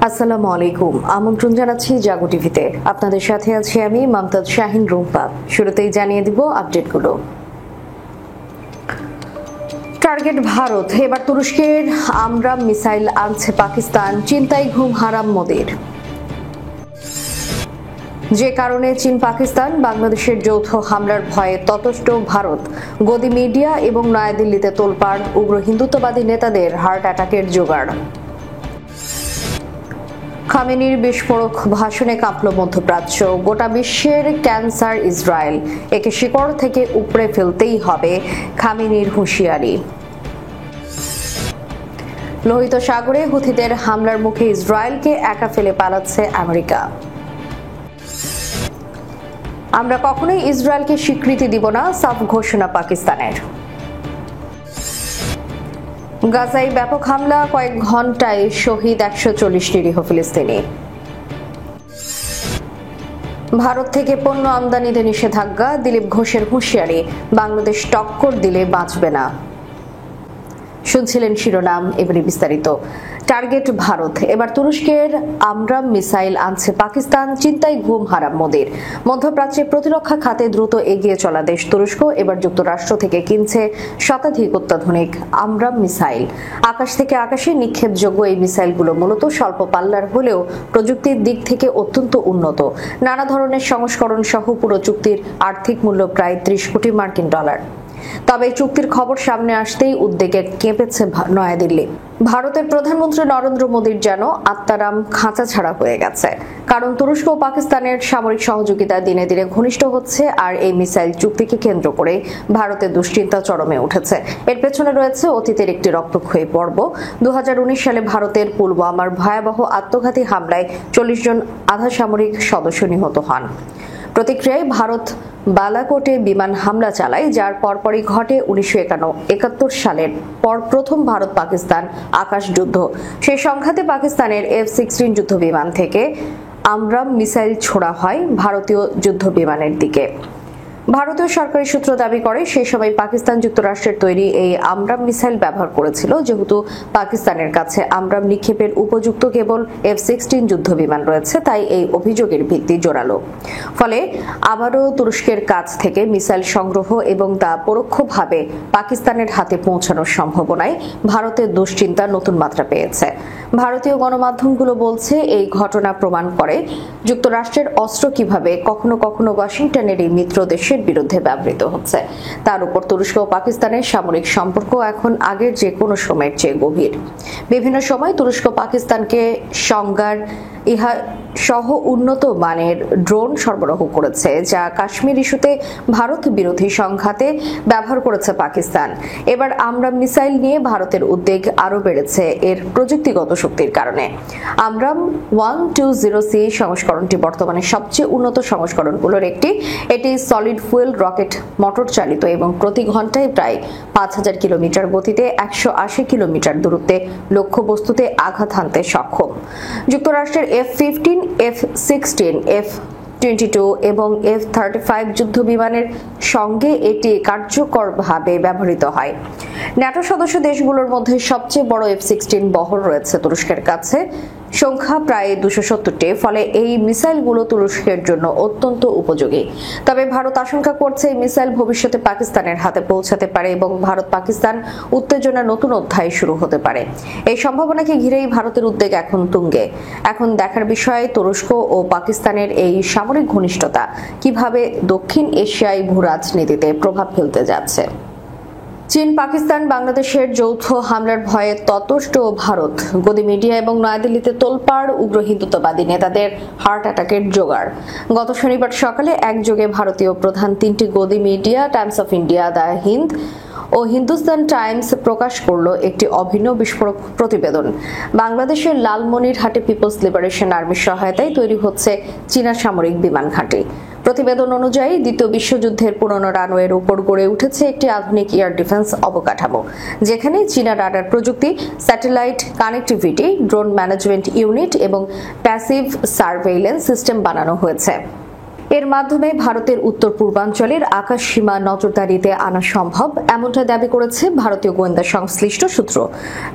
আসসালামু আলাইকুম। আমন্ত্রণ জানাচ্ছি জাগো টিভিতে। আপনাদের সাথে আছি আমি মমতাজ শাহিন রুম্পা। শুরুতেই জানিয়ে দিব আপডেটগুলো। টার্গেট ভারত, এবার তুরস্কের আমরাম মিসাইল আনছে পাকিস্তান, চিন্তায় ঘুম হারাম মোদির। যে কারণে চীন পাকিস্তান বাংলাদেশের যৌথ হামলার ভয়ে ততষ্ট ভারত, গদি মিডিয়া এবং নয়াদিল্লিতে তোলপাড়, উগ্র হিন্দুত্ববাদী নেতাদের হার্ট অ্যাটাকের জোগাড়। খামেনির বিস্ফোরক ভাষণে কাঁপল মধ্যপ্রাচ্য, গোটা বিশ্বের ক্যান্সার ইসরায়েল, একে শিকড় থেকে উপড়ে ফেলতেই হবে, খামেনির হুঁশিয়ারি। লোহিত সাগরে হুথিদের হামলার মুখে ইসরায়েলকে একা ফেলে পালাচ্ছে আমেরিকা। আমরা কখনোই ইসরায়েলকে স্বীকৃতি দিব না, সাফ ঘোষণা পাকিস্তানের। গাজায় ব্যাপক হামলা, কয়েক ঘন্টায় শহীদ 140 নিরীহ ফিলিস্তিনি। ভারত থেকে পণ্য আমদানিতে নিষেধাজ্ঞা, দিলীপ ঘোষের হুঁশিয়ারি, বাংলাদেশ টক্কর দিলে বাঁচবে না। শুনছিলেন শিরোনাম, এবারে বিস্তারিত। টার্গেট ভারত, এবার তুরস্কের আমরাম মিসাইল আনছে পাকিস্তান, চিন্তায় ঘুম হারাম মোদির। মধ্যপ্রাচ্যে প্রতিরক্ষা খাতে দ্রুত এগিয়ে চলা দেশ তুরস্ক এবার যুক্তরাষ্ট্র থেকে কিনছে শতাধিক অত্যাধুনিক আমরাম মিসাইল। আকাশ থেকে আকাশে নিক্ষেপযোগ্য এই মিসাইলগুলো মূলত স্বল্প পাল্লার হলেও প্রযুক্তির দিক থেকে অত্যন্ত উন্নত। নানা ধরনের সংস্করণ সহ পুরো চুক্তির আর্থিক মূল্য প্রায় 30 কোটি মার্কিন ডলার। তবে চুক্তির খবর সামনে আসতেই উদ্বেগে কেঁপেছে নয়াদিল্লি। ভারতের প্রধানমন্ত্রী নরেন্দ্র মোদীর যেন আত্মারাম খাঁচা ছাড়া হয়ে গেছে, কারণ তুরস্ক ও পাকিস্তানের সামরিক সহযোগিতা দিনে দিনে ঘনিষ্ঠ হচ্ছে, আর এই মিসাইল চুক্তিকে কেন্দ্র করে ভারতের দুশ্চিন্তা চরমে উঠেছে। এর পেছনে রয়েছে অতীতের একটি রক্তক্ষয়ী পর্ব। 2019 সালে ভারতের পুলওয়ামার ভয়াবহ আত্মঘাতী হামলায় 40 জন আধা সামরিক সদস্য নিহত হন। প্রতিক্রিয়ায় ভারত বালাকোটে বিমান হামলা চালায়, যার পরপরই ঘটে 1971 সালের পর প্রথম ভারত পাকিস্তান আকাশ যুদ্ধ। সেই সংঘাতে পাকিস্তানের F-16 যুদ্ধ বিমান থেকে আমরাম মিসাইল ছোড়া হয় ভারতীয় যুদ্ধ বিমানের দিকে। ভারতীয় সরকারি সূত্র দাবি করে, সেই সময় পাকিস্তান যুক্তরাষ্ট্রের তৈরি এই আমরাম মিসাইল ব্যবহার করেছিল, যেহেতু পাকিস্তানের কাছে আমরাম নিক্ষেপের উপযুক্ত কেবল F-16 যুদ্ধ বিমান রয়েছে, তাই এই অভিযোগের ভিত্তি জোরালো। ফলে আবারও তুরস্কের কাছ থেকে মিসাইল সংগ্রহ এবং তা পরোক্ষভাবে পাকিস্তানের হাতে পৌঁছানোর সম্ভাবনায় ভারতের দুশ্চিন্তা নতুন মাত্রা পেয়েছে। ভারতীয় গণমাধ্যমগুলো বলছে, এই ঘটনা প্রমাণ করে যুক্তরাষ্ট্রের অস্ত্র কিভাবে কখনো কখনো ওয়াশিংটনের এই মিত্র দেশের বিরুদ্ধে ব্যবহৃত হচ্ছে। তার উপর তুরস্ক ও পাকিস্তানের সামরিক সম্পর্ক এখন আগের যে কোনো সময়ের চেয়ে গভীর। বিভিন্ন সময় তুরস্ক পাকিস্তানকে সংজ্ঞার ইহা সহ উন্নত মানের ড্রোন সরবরাহ করেছে, যা কাশ্মীর ইস্যুতে ভারত বিরোধী সংঘাতে ব্যবহার করেছে পাকিস্তান। এবার আমরাম মিসাইল নিয়ে ভারতের উদ্বেগ আরও বেড়েছে এর প্রযুক্তিগত শক্তির কারণে। আমরাম 120C সংস্করণটি বর্তমানে সবচেয়ে উন্নত সংস্করণগুলোর একটি। এটি সলিড ফুয়েল রকেট মোটর চালিত এবং প্রতি ঘন্টায় প্রায় 5000 কিলোমিটার গতিতে 180 কিলোমিটার দূরত্বে লক্ষ্যবস্তুতে আঘাত হানতে সক্ষম। যুক্তরাষ্ট্রের F-15, F-16, F-22 এবং F-35 যুদ্ধ বিমানের সঙ্গে এটি কার্যকরভাবে ব্যবহৃত হয়। ন্যাটো সদস্য দেশগুলোর মধ্যে সবচেয়ে বড় F-16 বহর রয়েছে তুরস্কের কাছে, সংখ্যা প্রায় 270টি। ফলে এই মিসাইলগুলো তুরস্কের জন্য অত্যন্ত উপযোগী। তবে ভারত আশঙ্কা করছে এই মিসাইল ভবিষ্যতে পাকিস্তানের হাতে পৌঁছাতে পারে এবং ভারত পাকিস্তান উত্তেজনার নতুন অধ্যায় শুরু হতে পারে। এই সম্ভাবনাকে ঘিরেই ভারতের উদ্বেগ এখন তুঙ্গে। এখন দেখার বিষয় তুরস্ক ও পাকিস্তানের এই সামরিক ঘনিষ্ঠতা কিভাবে দক্ষিণ এশিয়ায় ভূ রাজনীতিতে প্রভাব ফেলতে যাচ্ছে। চীন পাকিস্তান বাংলাদেশের যৌথ হামলার ভয়ে ততষ্ট ভারত, গদি মিডিয়া এবং নয়াদিল্লিতে তোলপাড়, উগ্র হিন্দুত্ববাদী নেতাদের হার্ট অ্যাটাকের জোগাড়। গত শনিবার সকালে একযোগে ভারতীয় প্রধান তিনটি গদি media Times of India, the Hindu ও হিন্দুস্তান টাইমস প্রকাশ করল একটি অভিনব বিস্ফোরক প্রতিবেদন। বাংলাদেশের লালমনিরহাটে পিপলস লিবারেশন আর্মির সহায়তায় তৈরি হচ্ছে চীনা সামরিক বিমান ঘাঁটি। প্রতিবেদন অনুযায়ী দ্বিতীয় বিশ্বযুদ্ধের পুরনো রানওয়ের উপর গড়ে উঠেছে একটি আধুনিক এয়ার ডিফেন্স অবকাঠামো, যেখানে চীনা রাডার প্রযুক্তি, satellite connectivity, drone management unit এবং প্যাসিভ সার্ভেইলেন্স সিস্টেম বানানো হয়েছে। এর মাধ্যমে ভারতের উত্তর পূর্বাঞ্চলের আকাশ সীমা নজরদারিতে আনা সম্ভব, এমনটা দাবি করেছে ভারতীয় গোয়েন্দা সংশ্লিষ্ট সূত্র।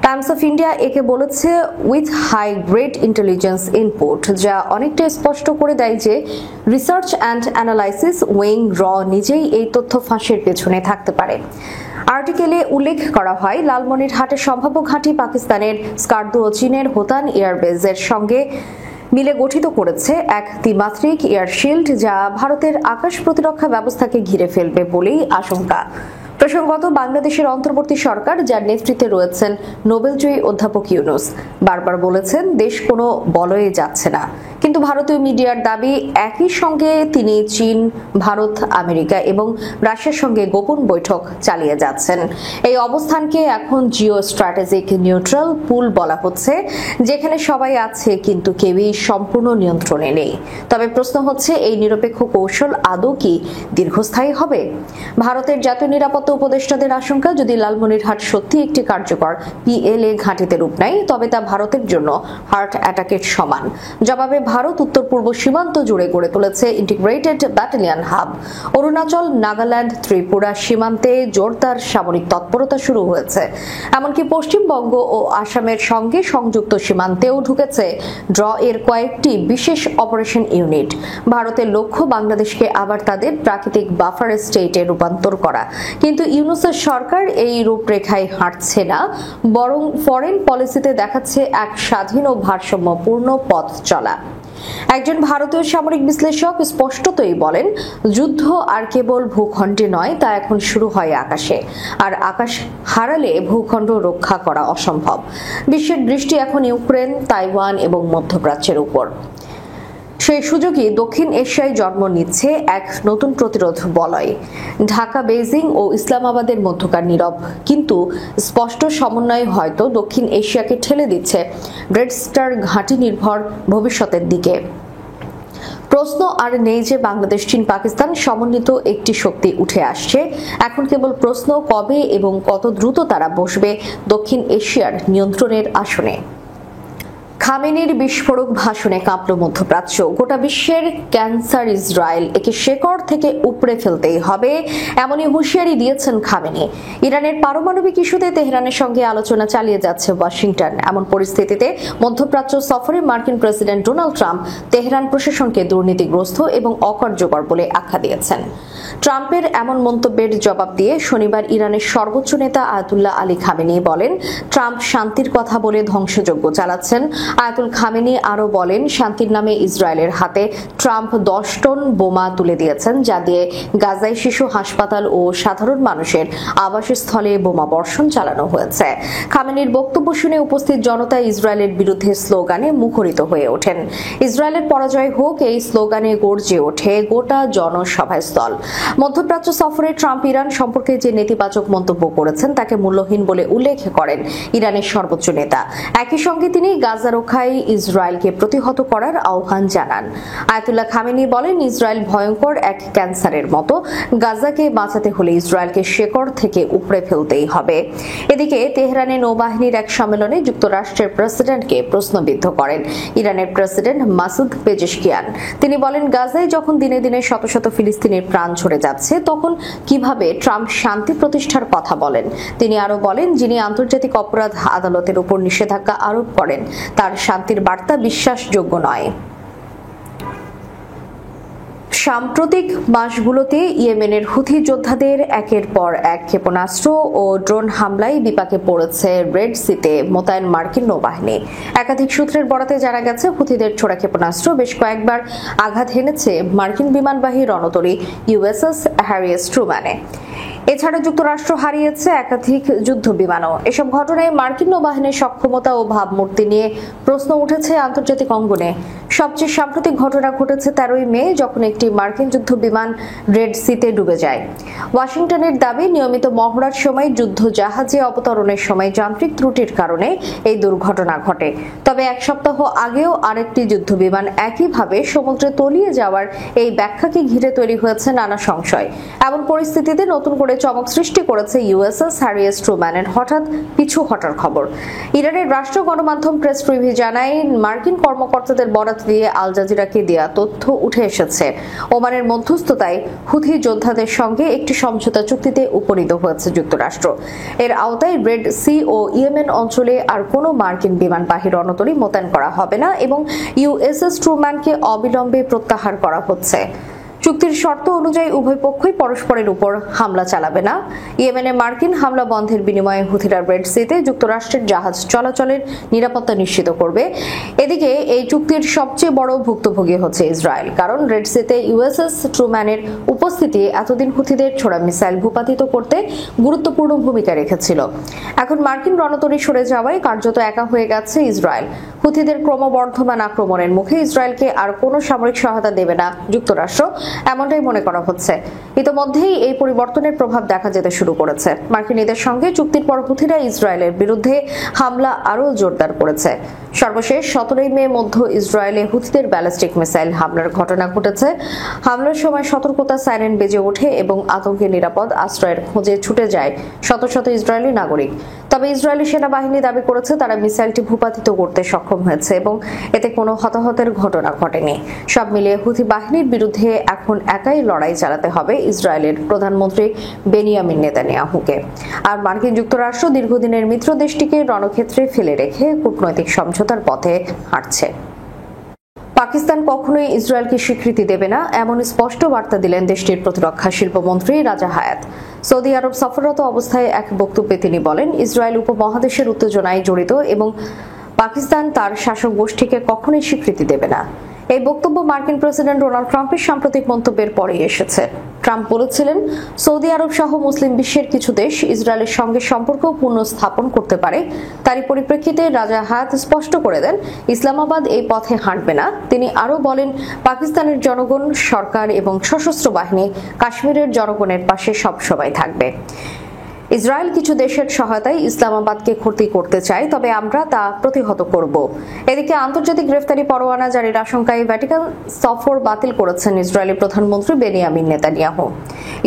টাইমস অফ ইন্ডিয়া একে বলেছে with high grade intelligence input, যা অনেকটা স্পষ্ট করে দেয় যে রিসার্চ অ্যান্ড অ্যানালাইসিস উইং র নিজেই এই তথ্য ফাঁসের পেছনে থাকতে পারে। আর্টিকেলে উল্লেখ করা হয়, লালমনিরহাটের সম্ভাব্য ঘাঁটি পাকিস্তানের স্কার্দু ও চীনের হোতান এয়ারবেজের সঙ্গে মিলে গঠিত করেছে এক ত্রিমাত্রিক এয়ারশিল্ড, যা ভারতের আকাশ প্রতিরক্ষা ব্যবস্থাকে ঘিরে ফেলবে বলেই আশঙ্কা। প্রসঙ্গত, বাংলাদেশের অন্তর্বর্তী সরকার, যার নেতৃত্বে রয়েছেন নোবেলজয়ী অধ্যাপক ইউনূস, বারবার বলেছেন দেশ কোনো বলয়ে যাচ্ছে না। কিন্তু ভারতীয় মিডিয়ার দাবি, একই সঙ্গে তিনি চীন, ভারত, আমেরিকা এবং রাশিয়ার সঙ্গে গোপন বৈঠক চালিয়ে যাচ্ছেন। এই অবস্থানকে এখন জিও স্ট্র্যাটেজিক নিউট্রাল পুল বলা হচ্ছে, যেখানে সবাই আছে কিন্তু কেউই সম্পূর্ণ নিয়ন্ত্রণে নেই। তবে প্রশ্ন হচ্ছে, এই নিরপেক্ষ কৌশল আদৌ কি দীর্ঘস্থায়ী হবে? ভারতের জাতীয় নিরাপত্তা উপদেষ্টাদের আশঙ্কা, যদি লালমনিরহাট সত্যি একটি কার্যকর PLA ঘাঁটিতে রূপ নেয়, তবে তা ভারতের জন্য হার্ট অ্যাটাকের সমান। জবাবে ভারত উত্তর পূর্ব সীমান্ত জুড়ে গড়ে তুলেছে integrated battalion hub. Arunachal, Nagaland, Tripura সীমান্তে জোরদার সামরিক তৎপরতা শুরু হয়েছে। এমনকি পশ্চিমবঙ্গ ও আসামের সঙ্গে সংযুক্ত সীমান্তেও ঢুকেছে ড্র এর কয়েকটি বিশেষ অপারেশন ইউনিট। ভারতের লক্ষ্য বাংলাদেশকে আবার তাদের প্রাকৃতিক বাফার স্টেটে রূপান্তর করা। কিন্তু ইউনূসের সরকার এই রূপরেখায় হাঁটছে না, বরং ফরেন পলিসিতে দেখাচ্ছে এক স্বাধীন ও ভারসাম্যপূর্ণ পথ চলা। একজন ভারতীয় সামরিক বিশ্লেষক স্পষ্টতই বলেন, যুদ্ধ আর কেবল ভূখণ্ডে নয়, তা এখন শুরু হয় আকাশে। আর আকাশ হারালে ভূখণ্ড রক্ষা করা অসম্ভব। বিশ্বের দৃষ্টি এখন ইউক্রেন, তাইওয়ান এবং মধ্যপ্রাচ্যের উপর। সেই সুযোগই দক্ষিণ এশিয়ায় জন্ম নিচ্ছে এক নতুন প্রতিরোধ বলয়। ঢাকা, বেইজিং ও ইসলামাবাদের মধ্যকার নীরব কিন্তু স্পষ্ট সমন্বয় হয়তো দক্ষিণ এশিয়াকে ঠেলে দিচ্ছে রেড স্টার ঘাঁটি নির্ভর ভবিষ্যতের দিকে। প্রশ্ন আর নেই যে বাংলাদেশ, চীন, পাকিস্তান সমন্বিত একটি শক্তি উঠে আসছে। এখন কেবল প্রশ্ন, কবে এবং কত দ্রুত তারা বসবে দক্ষিণ এশিয়ার নিয়ন্ত্রণের আসনে। খামেনির বিস্ফোরক ভাষণে কাঁপল মধ্যপ্রাচ্য। গোটা বিশ্বের ক্যান্সার ইসরায়েল, একে শেকড় থেকে উপড়ে ফেলতেই হবে, এমনই হুঁশিয়ারি দিয়েছেন খামেনি। ইরানের পারমাণবিক ইস্যুতে তেহরানের সঙ্গে আলোচনা চালিয়ে যাচ্ছে ওয়াশিংটন। এমন পরিস্থিতিতে মধ্যপ্রাচ্য সফরে মার্কিন প্রেসিডেন্ট ডোনাল্ড ট্রাম্প তেহরান প্রশাসনকে দুর্নীতিগ্রস্ত এবং অকার্যকর বলে আখ্যা দিয়েছেন। ট্রাম্পের এমন মন্তব্যের জবাব দিয়ে শনিবার ইরানের সর্বোচ্চ নেতা আয়াতুল্লাহ আলী খামেনি বলেন, ট্রাম্প শান্তির কথা বলে ধ্বংসযজ্ঞ চালাচ্ছেন। আয়াতুল খামেনি আরো বলেন, শান্তির নামে ইসরায়েলের হাতে ট্রাম্প 10 টন বোমা তুলে দিয়েছেন, যা দিয়ে গাজায় শিশু হাসপাতাল ও সাধারণ মানুষের আবাসস্থলে বোমা বর্ষণ চালানো হয়েছে। খামেনির বক্তব্য শুনে উপস্থিত জনতা ইসরায়েলের বিরুদ্ধে স্লোগানে মুখরিত হয়ে ওঠেন। ইসরায়েলের পরাজয় হোক, এই স্লোগানে গর্জে ওঠে গোটা জনসভাস্থল। মধ্যপ্রাচ্য সফরে ট্রাম্প ইরান সম্পর্কে যে নেতিবাচক মন্তব্য করেছেন তাকে মূল্যহীন বলে উল্লেখ করেন ইরানের সর্বোচ্চ নেতা। একই সঙ্গে তিনি গাজা রক্ষায় ইসরায়েলকে প্রতিহত করার আহ্বান জানান। আয়াতুল্লাহ খামেনি বলেন, ইসরায়েল ভয়ঙ্কর এক ক্যান্সারের মতো, গাজাকে বাঁচাতে হলে ইসরায়েলকে শেকড় থেকে উপড়ে ফেলতেই হবে। এদিকে তেহরানে নৌবাহিনীর এক সম্মেলনে যুক্তরাষ্ট্রের প্রেসিডেন্টকে প্রশ্নবিদ্ধ করেন ইরানের প্রেসিডেন্ট মাসুদ পেজেশকিয়ান। তিনি বলেন, গাজায় যখন দিনে দিনে শত শত ফিলিস্তিনের প্রাণ ঝরে যাচ্ছে, তখন কিভাবে ট্রাম্প শান্তি প্রতিষ্ঠার কথা বলেন। তিনি আরো বলেন, যিনি আন্তর্জাতিক অপরাধ আদালতের উপর নিষেধাজ্ঞা আরোপ করেন, তার শান্তির বার্তা বিশ্বাসযোগ্য নয়। সাম্প্রতিক মাসগুলোতে ইয়েমেনের হুথি যোদ্ধাদের একের পর এক ক্ষেপণাস্ত্র ও ড্রোন হামলায় বিপাকে পড়েছে রেড সিতে মোতায়েন মার্কিন নৌবাহিনী। একাধিক সূত্রের বরাতে জানা গেছে, হুথিদের ছোড়া ক্ষেপণাস্ত্র বেশ কয়েকবার আঘাত হেনেছে মার্কিন বিমানবাহী রণতরী USS হ্যারি এস ট্রুম্যানে। এছাড়া যুক্তরাষ্ট্র হারিয়েছে একাধিক যুদ্ধ বিমানও। এসব ঘটনায় মার্কিন নৌবাহিনীর সক্ষমতা ও ভাবমূর্তি নিয়ে প্রশ্ন উঠেছে আন্তর্জাতিক অঙ্গনে। সবচেয়ে সাম্প্রতিক ঘটনা ঘটেছে 13 মে, যখন একটি মার্কিন যুদ্ধ বিমান রেড সিতে ডুবে যায়। ওয়াশিংটনের দাবি, নিয়মিত মহড়ার সময় যুদ্ধ জাহাজে অবতরণের সময় যান্ত্রিক ত্রুটির কারণে এই দুর্ঘটনা ঘটে। তবে এক সপ্তাহ আগেও আরেকটি যুদ্ধ বিমান একইভাবে সমুদ্রে তলিয়ে যাওয়ার এই ব্যাখ্যাকে ঘিরে তৈরি হয়েছে নানা সংশয়। এমন পরিস্থিতিতে নতুন করে চমক সৃষ্টি করেছে USS হ্যারি এস ট্রুম্যানের হঠাৎ পিছু হটার খবর। ইরানের রাষ্ট্র গণমাধ্যম প্রেস টিভি জানায়, মার্কিন কর্মকর্তাদের বরাত দিয়ে আল জাজিরাকে দেয়া তথ্য উঠে এসেছে। ওমানের মধ্যস্থতায় হুথি যোদ্ধাদের সঙ্গে একটি সমঝোতা চুক্তিতে উপনীত হয়েছে যুক্তরাষ্ট্র। এর আওতায় রেড সি ও ইয়েমেন অঞ্চলে আর কোনো মার্কিন বিমানবাহী রণতরী মোতায়েন করা হবে না এবং ইউএসএস ট্রুম্যানকে অবিলম্বে প্রত্যাহার করা হচ্ছে। চুক্তির শর্ত অনুযায়ী উভয় পক্ষই পরস্পরের উপর হামলা চালাবে না। ইয়েমেনে মার্কিন হামলা বন্ধের বিনিময়ে হুথিরা রেড সিতে যুক্তরাষ্ট্রের জাহাজ চলাচলের নিরাপত্তা নিশ্চিত করবে। এদিকে এই চুক্তির সবচেয়ে বড় ভুক্তভোগী হচ্ছে ইসরায়েল, কারণ রেড সিতে ইউএসএস ট্রুম্যানের উপস্থিতি এতদিন হুথিদের ছোড়া মিসাইল ভূপাতিত করতে গুরুত্বপূর্ণ ভূমিকা রেখেছিল। এখন মার্কিন রণতরী সরে যাওয়ায় কার্যত একা হয়ে গেছে ইসরায়েল। হুথিদের ক্রমবর্ধমান আক্রমণের মুখে ইসরায়েলকে আর কোনো সামরিক সহায়তা দেবে না যুক্তরাষ্ট্র, এমনটাই মনে করা হচ্ছে। ইতোমধ্যেই এই পরিবর্তনের প্রভাব দেখা যেতে শুরু করেছে। মার্কিনীদের সঙ্গে চুক্তির পর হুথিরা ইসরায়েলের বিরুদ্ধে হামলা আরও জোরদার করেছে। সর্বশেষ 17 মে মধ্য ইসরায়েলে হুথিদের ব্যালিস্টিক মিসাইল হামলার ঘটনা ঘটেছে। হামলার সময় সতর্কতা সাইরেন বেজে ওঠে এবং আতঙ্কে নিরাপদ আশ্রয়ের খোঁজে ছুটে যায় শত শত ইসরায়েলি নাগরিক। তবে ইসরায়েলি সেনাবাহিনী দাবি করেছে তারা মিসাইলটি ভূপাতিত করতে সক্ষম হয়েছে এবং এতে কোনো হতাহতের ঘটনা ঘটেনি। সব মিলিয়ে হুথি বাহিনীর বিরুদ্ধে এখন একাই লড়াই চালাতে হবে ইসরায়েলের প্রধানমন্ত্রী বেনিয়ামিন নেতানিয়াহুকে। আর মার্কিন যুক্তরাষ্ট্র দীর্ঘদিনের মিত্র দেশটিকে রণক্ষেত্রে ফেলে রেখে কূটনৈতিক সমঝোতার পথে হাঁটছে। পাকিস্তান কখনোই ইসরায়েলকে স্বীকৃতি দেবে না, এমন স্পষ্ট বার্তা দিলেন দেশটির প্রতিরক্ষা শিল্পমন্ত্রী রাজা হায়াত। সৌদি আরব সফররত অবস্থায় এক বক্তব্যে তিনি বলেন, ইসরায়েল উপমহাদেশের উত্তেজনায় জড়িত এবং পাকিস্তান তার শাসক গোষ্ঠীকে কখনোই স্বীকৃতি দেবে না। এই বক্তব্য মার্কিন প্রেসিডেন্ট ডোনাল্ড ট্রাম্পের সাম্প্রতিক মন্তব্যের পরেই এসেছে। ট্রাম্প বলেছিলেন, সৌদি আরব সহ মুসলিম বিশ্বের কিছু দেশ ইসরায়েলের সঙ্গে সম্পর্ক পুনঃস্থাপন করতে পারে। তারই পরিপ্রেক্ষিতে রাজা হায়াত স্পষ্ট করে দেন, ইসলামাবাদ এই পথে হাঁটবে না। তিনি আরও বলেন, পাকিস্তানের জনগণ, সরকার এবং সশস্ত্র বাহিনী কাশ্মীরের জনগণের পাশে সবসময় থাকবে। ইসরায়েল কিছু দেশের সহায়তায় ইসলামাবাদকে ক্ষতি করতে চায়, তবে আমরা তা প্রতিহত করব। এদিকে আন্তর্জাতিক গ্রেফতারি পরোয়ানা জারির আশঙ্কায় ভ্যাটিকান সফর বাতিল করেছেন ইসরায়েলি প্রধানমন্ত্রী বেনিয়ামিন নেতানিয়াহু।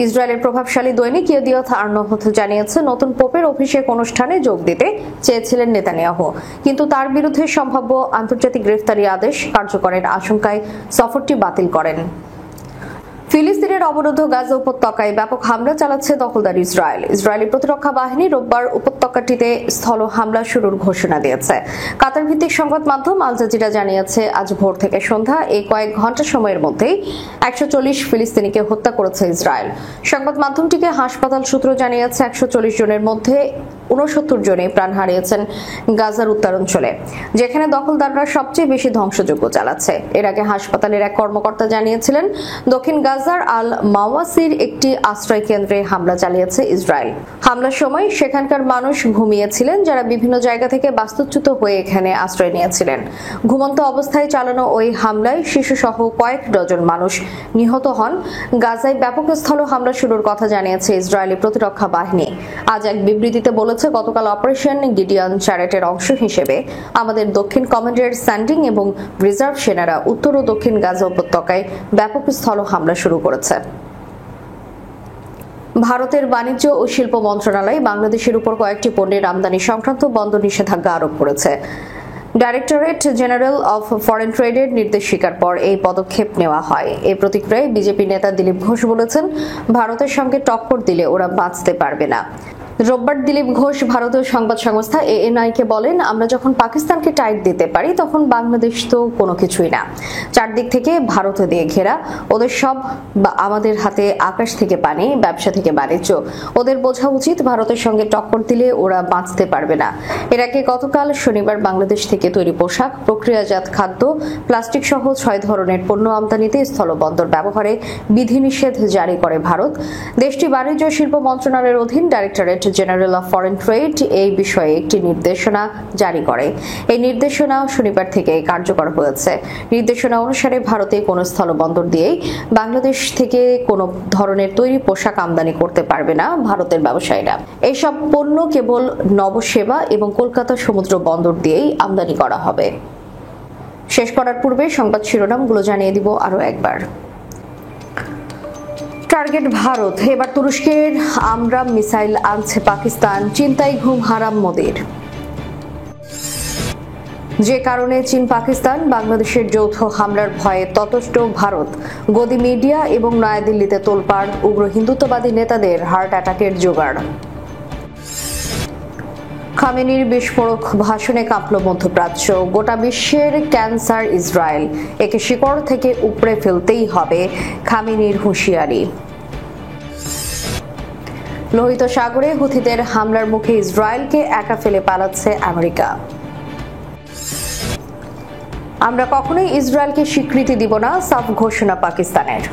ইসরায়েলের প্রভাবশালী দৈনিক ইয়েদিয়থ আরনোথ জানিয়েছে, নতুন পোপের অভিষেক অনুষ্ঠানে যোগ দিতে চেয়েছিলেন নেতানিয়াহু, কিন্তু তার বিরুদ্ধে সম্ভাব্য আন্তর্জাতিক গ্রেফতারি আদেশ কার্যকরের আশঙ্কায় সফরটি বাতিল করেন। ফিলিস্তিনের অবরুদ্ধ গাজা উপত্যকায় ব্যাপক হামলা চালাচ্ছে দখলদার ইসরায়েল। ইসরায়েলি প্রতিরক্ষা বাহিনী রোববার উপত্যকাটিতে স্থল হামলা শুরুর ঘোষণা দিয়েছে। কাতার ভিত্তিক সংবাদ মাধ্যম আল জাজিরা জানিয়েছে, আজ ভোর থেকে সন্ধ্যা এই কয়েক ঘন্টা সময়ের মধ্যেই 140 ফিলিস্তিনিকে হত্যা করেছে ইসরায়েল। সংবাদ মাধ্যমটিকে হাসপাতাল সূত্র জানিয়েছে, 140 জনের মধ্যে 69 জনে প্রাণ হারিয়েছেন গাজার উত্তরাঞ্চলে, যেখানে দখলদাররা সবচেয়ে বেশি ধ্বংসযজ্ঞ চালাচ্ছে। এর আগে হাসপাতালের এক কর্মকর্তা জানিয়েছিলেন, দক্ষিণ গাজার আল মাওয়াসির একটি আশ্রয় কেন্দ্রে হামলা চালিয়েছে ইসরায়েল। হামলার সময় সেখানকার মানুষ ঘুমিয়েছিলেন, যারা বিভিন্ন জায়গা থেকে বাস্তুচ্যুত হয়ে এখানে আশ্রয় নিয়েছিলেন। ঘুমন্ত অবস্থায় চালানো ওই হামলায় শিশুসহ কয়েক ডজন মানুষ নিহত হন। গাজায় ব্যাপক স্থল হামলা শুরুর কথা জানিয়েছে ইসরায়েলি প্রতিরক্ষা বাহিনী। আজ এক বিবৃতিতে বলেছে, গতকাল অপারেশন গিডিয়ন চ্যারেটের অংশ হিসেবে আমাদের দক্ষিণ কমান্ডের স্যান্ডিং এবং রিজার্ভ সেনারা উত্তর ও দক্ষিণ গাজা উপত্যকায় ব্যাপক স্থল হামলা শুরু করেছে। ভারতের বাণিজ্য ও শিল্প মন্ত্রণালয় বাংলাদেশের উপর কয়েকটি পণ্যের আমদানি সংক্রান্ত বন্ধ নিষেধাজ্ঞা আরোপ করেছে। ডাইরেক্টরেট জেনারেল অফ ফরেন ট্রেডের নির্দেশিকার পর এই পদক্ষেপ নেওয়া হয়। এই প্রতিক্রিয়ায় বিজেপি নেতা দিলীপ ঘোষ বলেছেন, ভারতের সঙ্গে টক্কর দিলে ওরা বাঁচতে পারবে না। রোববার দিলীপ ঘোষ ভারতীয় সংবাদ সংস্থা এএনআই-কে বলেন, আমরা যখন পাকিস্তানকে টাইট দিতে পারি তখন বাংলাদেশ তো কোনো কিছুই না। চারদিক থেকে ভারত দিয়ে ঘেরা, ওদের সব আমাদের হাতে আকাশ থেকে পানি, ব্যবসা থেকে বাণিজ্য। ওদের বোঝা উচিত ভারতের সঙ্গে টক্কর দিলে ওরা বাঁচতে পারবে না। এর আগে গতকাল শনিবার বাংলাদেশ থেকে তৈরি পোশাক, প্রক্রিয়াজাত খাদ্য, প্লাস্টিক সহ 6 ধরনের পণ্য আমদানিতে স্থলবন্দর ব্যবহারে বিধিনিষেধ জারি করে ভারত। দেশটি বাণিজ্য ও শিল্প মন্ত্রণালয়ের অধীন directorate general of foreign trade এই বিষয়ে একটি নির্দেশনা জারি করে। এই নির্দেশনা শনিবার থেকে কার্যকর হয়েছে। নির্দেশনা অনুসারে ভারতে কোনো স্থলবন্দর দিয়েই বাংলাদেশ থেকে কোনো ধরনের তৈরি পোশাক আমদানি করতে পারবে না ভারতের ব্যবসায়ীরা। এইসব পণ্য কেবল নবসেবা এবং কলকাতা সমুদ্র বন্দর দিয়েই আমদানি করা হবে। শেষ করার পূর্বে সংবাদ শিরোনামগুলো জানিয়ে দিব আরো একবার। টার্গেট ভারত, এবার তুরস্কের আমরাম মিসাইল আনছে পাকিস্তান, চিন্তায় ঘুম হারাম মোদির। যে কারণে চীন পাকিস্তান বাংলাদেশের যৌথ হামলার ভয়ে ততষ্ট ভারত, গদি মিডিয়া এবং নয়াদিল্লিতে তোলপাড় উগ্র হিন্দুত্ববাদী নেতাদের হার্ট অ্যাটাকের জোগাড়। খামেনির বিস্ফোরক ভাষণে কাঁপল মধ্যপ্রাচ্য, গোটা বিশ্বের ক্যান্সার ইসরায়েল, একে শিকড় থেকে উপড়ে ফেলতেই হবে, খামেনির হুঁশিয়ারি। লোহিত সাগরে হুথিদের হামলার মুখে ইসরায়েলকে একা ফেলে পালাচ্ছে আমেরিকা। আমরা কখনোই ইসরায়েলকে স্বীকৃতি দিব না, সাফ ঘোষণা পাকিস্তানের।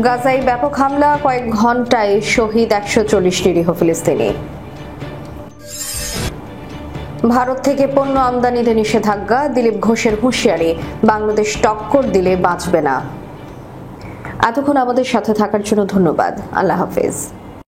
গাজায় ব্যাপক হামলা, কয়েক ঘন্টায় শহীদ 140 নিরীহ ফিলিস্তিনি। ভারত থেকে পণ্য আমদানিতে নিষেধাজ্ঞা, দিলীপ ঘোষের হুঁশিয়ারি, বাংলাদেশ টক্কর দিলে বাঁচবে না। এতক্ষণ আমাদের সাথে থাকার জন্য ধন্যবাদ। আল্লাহ হাফেজ।